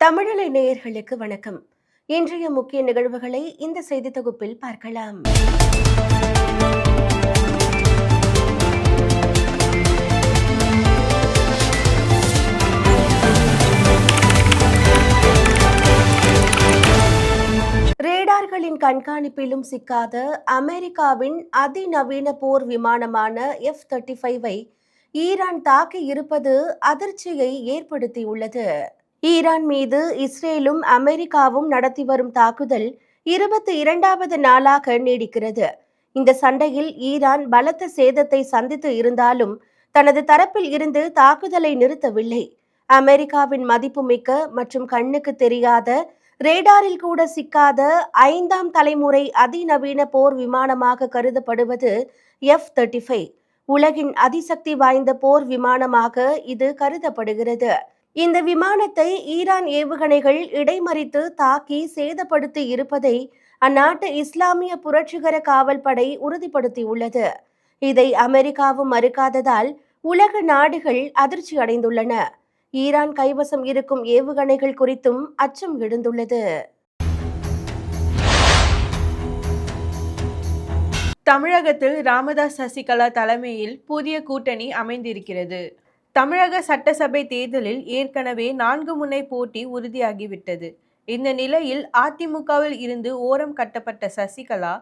தமிழலை நேயர்களுக்கு வணக்கம். இன்றைய முக்கிய நிகழ்வுகளை இந்த செய்தி தொகுப்பில் பார்க்கலாம். ரேடார்களின் கண்காணிப்பிலும் சிக்காத அமெரிக்காவின் அதிநவீன போர் விமானமான F-35ஐ ஈரான் தாக்கி இருப்பது அதிர்ச்சியை ஏற்படுத்தியுள்ளது. ஈரான் மீது இஸ்ரேலும் அமெரிக்காவும் நடத்தி வரும் தாக்குதல் 22வது நாளாக நீடிக்கிறது. இந்த சண்டையில் ஈரான் பலத்த சேதத்தை சந்தித்து இருந்தாலும் தனது தரப்பில் இருந்து தாக்குதலை நிறுத்தவில்லை. அமெரிக்காவின் மதிப்புமிக்க மற்றும் கண்ணுக்கு தெரியாத ரேடாரில் கூட சிக்காத 5ஆம் தலைமுறை அதிநவீன போர் விமானமாக கருதப்படுவது F-35. உலகின் அதிசக்தி வாய்ந்த போர் விமானமாக இது கருதப்படுகிறது. இந்த விமானத்தை ஈரான் ஏவுகணைகள் இடைமறித்து தாக்கி சேதப்படுத்தி இருப்பதை அந்நாட்டு இஸ்லாமிய புரட்சிகர காவல் படை உறுதிப்படுத்தியுள்ளது. இதை அமெரிக்காவும் மறுக்காததால் உலக நாடுகள் அதிர்ச்சி அடைந்துள்ளன. ஈரான் கைவசம் இருக்கும் ஏவுகணைகள் குறித்தும் அச்சம் எழுந்துள்ளது. தமிழகத்தில் ராமதாஸ் சசிகலா தலைமையில் புதிய கூட்டணி அமைந்திருக்கிறது. தமிழக சட்டசபை தேர்தலில் ஏற்கனவே 4 முனை போட்டி உறுதியாகிவிட்டது. இந்த நிலையில் அதிமுகவில் இருந்து ஓரம் கட்டப்பட்ட சசிகலா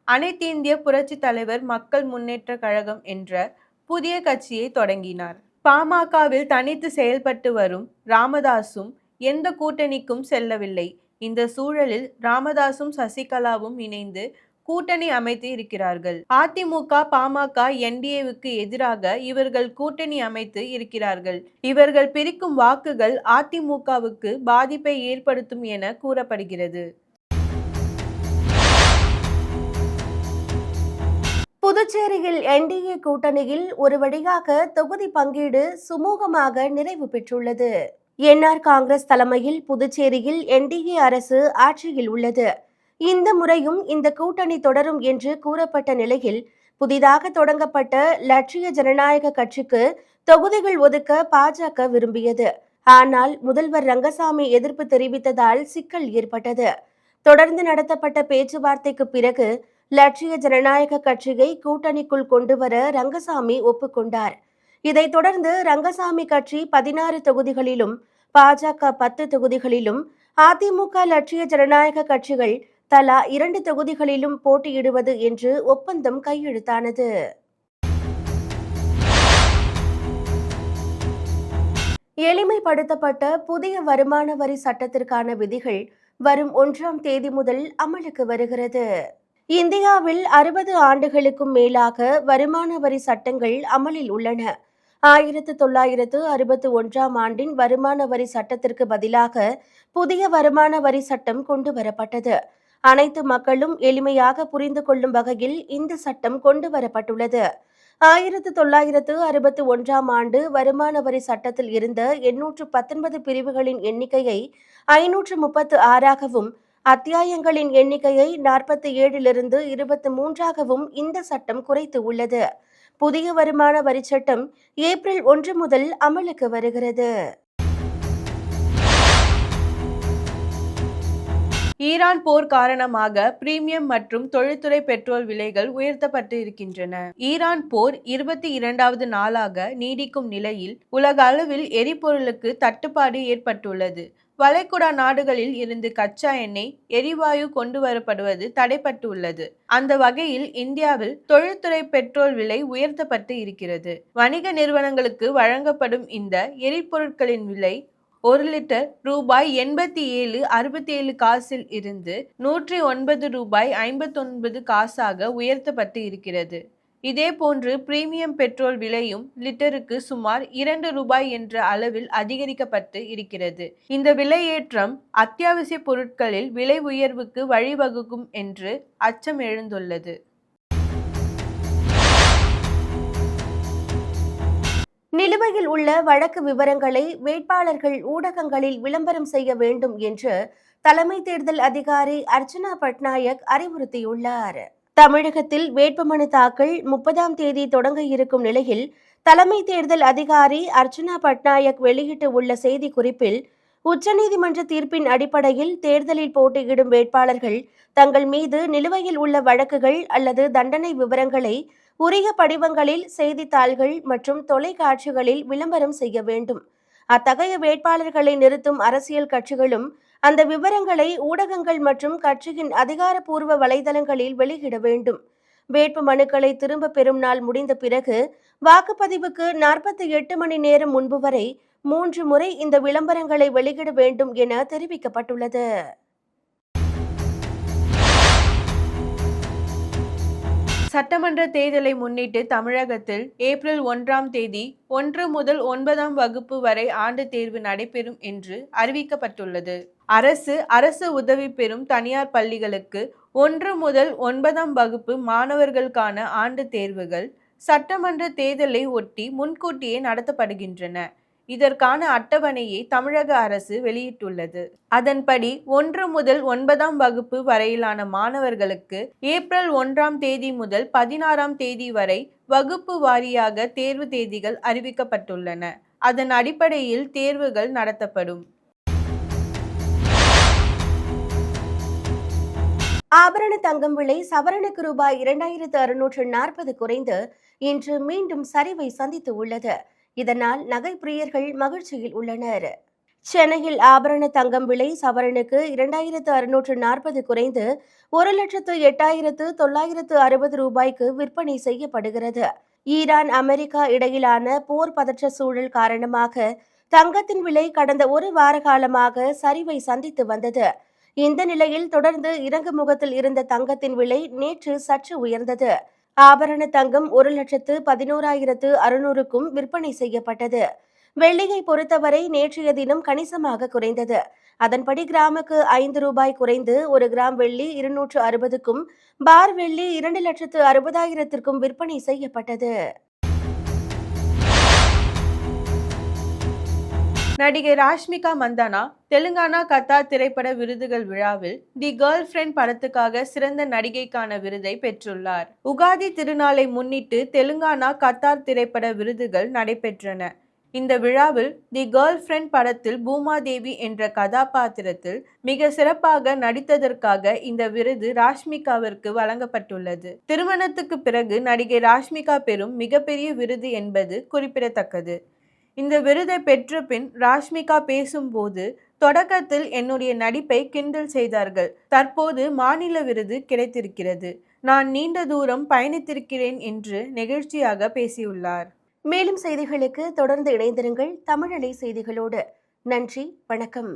அனைத்திந்திய புரட்சி தலைவர் மக்கள் முன்னேற்ற கழகம் என்ற புதிய கட்சியை தொடங்கினார். பாமகவில் தனித்து செயல்பட்டு வரும் ராமதாசும் எந்த கூட்டணிக்கும் செல்லவில்லை. இந்த சூழலில் ராமதாசும் சசிகலாவும் இணைந்து கூட்டணி அமைத்து இருக்கிறார்கள். அதிமுக பாமக என்டிஏவுக்கு எதிராக இவர்கள் கூட்டணி அமைத்து இருக்கிறார்கள். இவர்கள் பிரிக்கும் வாக்குகள் அதிமுகவுக்கு பாதிப்பை ஏற்படுத்தும் என கூறப்படுகிறது. புதுச்சேரியில் என்டிஏ கூட்டணியில் ஒரு வழியாக தொகுதி பங்கீடு சுமூகமாக நிறைவு பெற்றுள்ளது. என்ஆர் காங்கிரஸ் தலைமையில் புதுச்சேரியில் என்டிஏ அரசு ஆட்சியில் உள்ளது. இந்த முறையும் இந்த கூட்டணி தொடரும் என்று கூறப்பட்ட நிலையில் புதிதாக தொடங்கப்பட்ட லட்சிய ஜனநாயக கட்சிக்கு தொகுதிகள் ஒதுக்க பாஜக விரும்பியது. ஆனால் முதல்வர் ரங்கசாமி எதிர்ப்பு தெரிவித்ததால் சிக்கல் ஏற்பட்டது. தொடர்ந்து நடத்தப்பட்ட பேச்சுவார்த்தைக்கு பிறகு லட்சிய ஜனநாயக கட்சியை கூட்டணிக்குள் கொண்டுவர ரங்கசாமி ஒப்புக்கொண்டார். இதைத் தொடர்ந்து ரங்கசாமி கட்சி 16 தொகுதிகளிலும் பாஜக 10 தொகுதிகளிலும் அதிமுக லட்சிய ஜனநாயக கட்சிகள் தலா 2 தொகுதிகளிலும் போட்டியிடுவது என்று ஒப்பந்தம் கையெழுத்தானது. எளிமைப்படுத்தப்பட்ட புதிய வருமான வரி சட்டத்திற்கான விதிகள் வரும் 1ஆம் தேதி முதல் அமலுக்கு வருகிறது. இந்தியாவில் 60 ஆண்டுகளுக்கும் மேலாக வருமான வரி சட்டங்கள் அமலில் உள்ளன. 1961ஆம் ஆண்டின் வருமான வரி சட்டத்திற்கு பதிலாக புதிய வருமான வரி சட்டம் கொண்டு வரப்பட்டது. அனைத்து மக்களும் எளிமையாக புரிந்து கொள்ளும் வகையில் இந்த சட்டம் கொண்டு வரப்பட்டுள்ளது. 1961ஆம் ஆண்டு வருமான வரி சட்டத்தில் இருந்த 819 பிரிவுகளின் எண்ணிக்கையை 536ஆகவும் அத்தியாயங்களின் எண்ணிக்கையை 47லிருந்து 23ஆகவும் இந்த சட்டம் குறைத்து உள்ளது. புதிய வருமான வரி சட்டம் ஏப்ரல் 1 முதல் அமலுக்கு வருகிறது. ஈரான் போர் காரணமாக பிரீமியம் மற்றும் தொழில்துறை பெட்ரோல் விலைகள் உயர்த்தப்பட்டு இருக்கின்றன. ஈரான் போர் 22வது நாளாக நீடிக்கும் நிலையில் உலக அளவில் எரிபொருளுக்கு தட்டுப்பாடு ஏற்பட்டுள்ளது. வளைகுடா நாடுகளில் இருந்து கச்சா எண்ணெய், எரிவாயு கொண்டு வரப்படுவது தடைப்பட்டுள்ளது. அந்த வகையில் இந்தியாவில் தொழில்துறை பெட்ரோல் விலை உயர்த்தப்பட்டு இருக்கிறது. வணிக நிறுவனங்களுக்கு வழங்கப்படும் இந்த எரிபொருட்களின் விலை 1 லிட்டர் ரூபாய் 87.67 காசில் இருந்து 109 ரூபாய் 59 காசாக உயர்த்தப்பட்டு இருக்கிறது. இதேபோன்று பிரீமியம் பெட்ரோல் விலையும் லிட்டருக்கு சுமார் 2 ரூபாய் என்ற அளவில் அதிகரிக்கப்பட்டு இருக்கிறது. இந்த விலையேற்றம் அத்தியாவசிய பொருட்களில் விலை உயர்வுக்கு வழிவகுக்கும் என்று அச்சம் எழுந்துள்ளது. நிலுவையில் உள்ள வழக்கு விவரங்களை வேட்பாளர்கள் ஊடகங்களில் விளம்பரம் செய்ய வேண்டும் என்று தலைமை தேர்தல் அதிகாரி அர்ச்சனா பட்நாயக் அறிவுறுத்தியுள்ளார். தமிழகத்தில் வேட்புமனு தாக்கல் 30ஆம் தேதி தொடங்க இருக்கும் நிலையில் தலைமை தேர்தல் அதிகாரி அர்ச்சனா பட்நாயக் வெளியிட்டு உள்ள செய்திக்குறிப்பில் உச்சநீதிமன்ற தீர்ப்பின் அடிப்படையில் தேர்தலில் போட்டியிடும் வேட்பாளர்கள் தங்கள் மீது நிலுவையில் உள்ள வழக்குகள் அல்லது தண்டனை விவரங்களை உரிய படிவங்களில் செய்தித்தாள்கள் மற்றும் தொலைக்காட்சிகளில் விளம்பரம் செய்ய வேண்டும். அத்தகைய வேட்பாளர்களை நிறுத்தும் அரசியல் கட்சிகளும் அந்த விவரங்களை ஊடகங்கள் மற்றும் கட்சியின் அதிகாரப்பூர்வ வலைதளங்களில் வெளியிட வேண்டும். வேட்பு மனுக்களை திரும்ப பெறும் நாள் முடிந்த பிறகு வாக்குப்பதிவுக்கு 48 மணி நேரம் முன்பு வரை 3 முறை இந்த விளம்பரங்களை வெளியிட வேண்டும் என தெரிவிக்கப்பட்டுள்ளது. சட்டமன்ற தேர்தலை முன்னிட்டு தமிழகத்தில் ஏப்ரல் 1ஆம் தேதி 1 முதல் 9ஆம் வகுப்பு வரை ஆண்டு தேர்வு நடைபெறும் என்று அறிவிக்கப்பட்டுள்ளது. அரசு உதவி பெறும் தனியார் பள்ளிகளுக்கு 1 முதல் 9ஆம் வகுப்பு மாணவர்களுக்கான ஆண்டு தேர்வுகள் சட்டமன்ற தேர்தலை ஒட்டி முன்கூட்டியே நடத்தப்படுகின்றன. இதற்கான அட்டவணையை தமிழக அரசு வெளியிட்டுள்ளது. அதன்படி 1 முதல் 9ஆம் வகுப்பு வரையிலான மாணவர்களுக்கு ஏப்ரல் 1ஆம் தேதி முதல் 16ஆம் தேதி வரை வகுப்பு வாரியாக தேர்வு தேதிகள் அறிவிக்கப்பட்டுள்ளன. அதன் அடிப்படையில் தேர்வுகள் நடத்தப்படும். ஆபரண தங்கம் விலை சவரனுக்கு ரூபாய் 2640 குறைந்து இன்று மீண்டும் சரிவை சந்தித்து உள்ளது. இதனால் நகை பிரியர்கள் மகிழ்ச்சியில் உள்ளனர். சென்னையில் ஆபரண தங்கம் விலை சவரனுக்கு 2640 குறைந்து 1,08,960 ரூபாய்க்கு விற்பனை செய்யப்படுகிறது. ஈரான் அமெரிக்கா இடையிலான போர் பதற்ற சூழல் காரணமாக தங்கத்தின் விலை கடந்த ஒரு வார காலமாக சரிவை சந்தித்து வந்தது. இந்த நிலையில் தொடர்ந்து இறங்கு முகத்தில் இருந்த தங்கத்தின் விலை நேற்று சற்று உயர்ந்தது. ஆபரண தங்கம் 1,11,600க்கும் விற்பனை செய்யப்பட்டது. வெள்ளியை பொறுத்தவரை நேற்றைய தினம் கணிசமாக குறைந்தது. அதன்படி கிராமுக்கு 5 ரூபாய் குறைந்து 1 கிராம் வெள்ளி 260க்கும் பார் வெள்ளி 2,60,000க்கும் விற்பனை செய்யப்பட்டது. நடிகை ராஷ்மிகா மந்தானா தெலுங்கானா கத்தார் திரைப்பட விருதுகள் விழாவில் தி கேர்ள் ஃப்ரெண்ட் படத்துக்காக சிறந்த நடிகைக்கான விருதை பெற்றுள்ளார். உகாதி திருநாளை முன்னிட்டு தெலுங்கானா கத்தார் திரைப்பட விருதுகள் நடைபெற்றன. இந்த விழாவில் தி கேர்ள் ஃப்ரெண்ட் படத்தில் பூமாதேவி என்ற கதாபாத்திரத்தில் மிக சிறப்பாக நடித்ததற்காக இந்த விருது ராஷ்மிகாவிற்கு வழங்கப்பட்டுள்ளது. திருமணத்துக்கு பிறகு நடிகை ராஷ்மிகா பெறும் மிகப்பெரிய விருது என்பது குறிப்பிடத்தக்கது. இந்த விருதை பெற்ற பின் ராஷ்மிகா பேசும்போது, தொடக்கத்தில் என்னுடைய நடிப்பை கிண்டல் செய்தார்கள். தற்போது மாநில விருது கிடைத்திருக்கிறது. நான் நீண்ட தூரம் பயணித்திருக்கிறேன் என்று நெகிழ்ச்சியாக பேசியுள்ளார். மேலும் செய்திகளுக்கு தொடர்ந்து இணைந்திருங்கள் தமிழலை செய்திகளோடு. நன்றி, வணக்கம்.